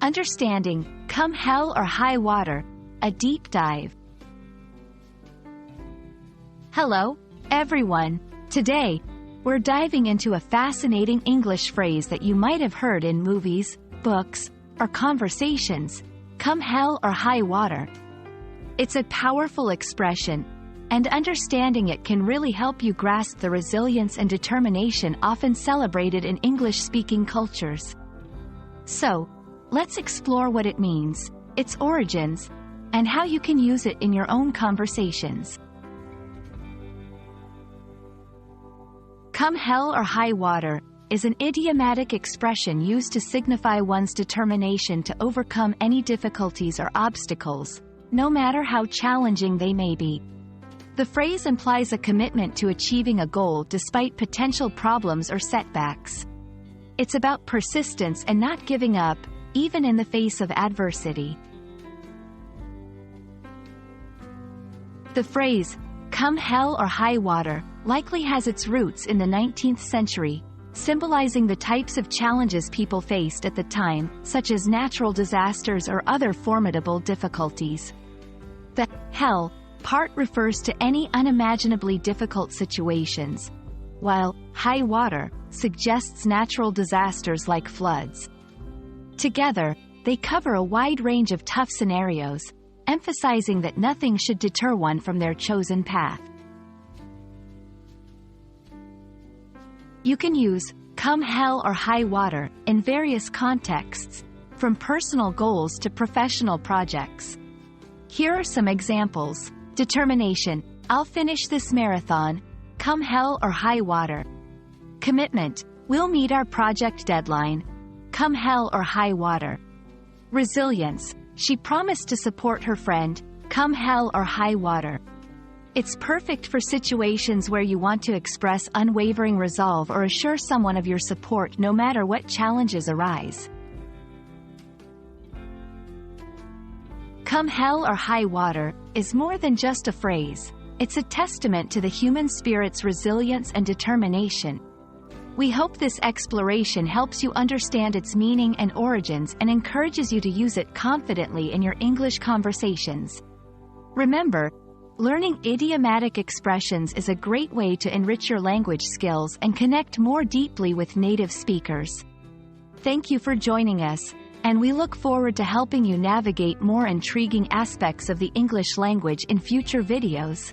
Understanding Come Hell or High Water, a deep dive. Hello, everyone. Today, we're diving into a fascinating English phrase that you might have heard in movies, books, or conversations: come hell or high water. It's a powerful expression, and understanding it can really help you grasp the resilience and determination often celebrated in English-speaking cultures. So, let's explore what it means, its origins, and how you can use it in your own conversations. Come hell or high water is an idiomatic expression used to signify one's determination to overcome any difficulties or obstacles, no matter how challenging they may be. The phrase implies a commitment to achieving a goal despite potential problems or setbacks. It's about persistence and not giving up, even in the face of adversity. The phrase, come hell or high water, likely has its roots in the 19th century, symbolizing the types of challenges people faced at the time, such as natural disasters or other formidable difficulties. The hell part refers to any unimaginably difficult situations, while high water suggests natural disasters like floods. Together, they cover a wide range of tough scenarios, emphasizing that nothing should deter one from their chosen path. You can use come hell or high water in various contexts, from personal goals to professional projects. Here are some examples. Determination: I'll finish this marathon, come hell or high water. Commitment: we'll meet our project deadline, come hell or high water. Resilience: she promised to support her friend, come hell or high water. It's perfect for situations where you want to express unwavering resolve or assure someone of your support no matter what challenges arise. Come hell or high water is more than just a phrase. It's a testament to the human spirit's resilience and determination. We hope this exploration helps you understand its meaning and origins and encourages you to use it confidently in your English conversations. Remember, learning idiomatic expressions is a great way to enrich your language skills and connect more deeply with native speakers. Thank you for joining us, and we look forward to helping you navigate more intriguing aspects of the English language in future videos.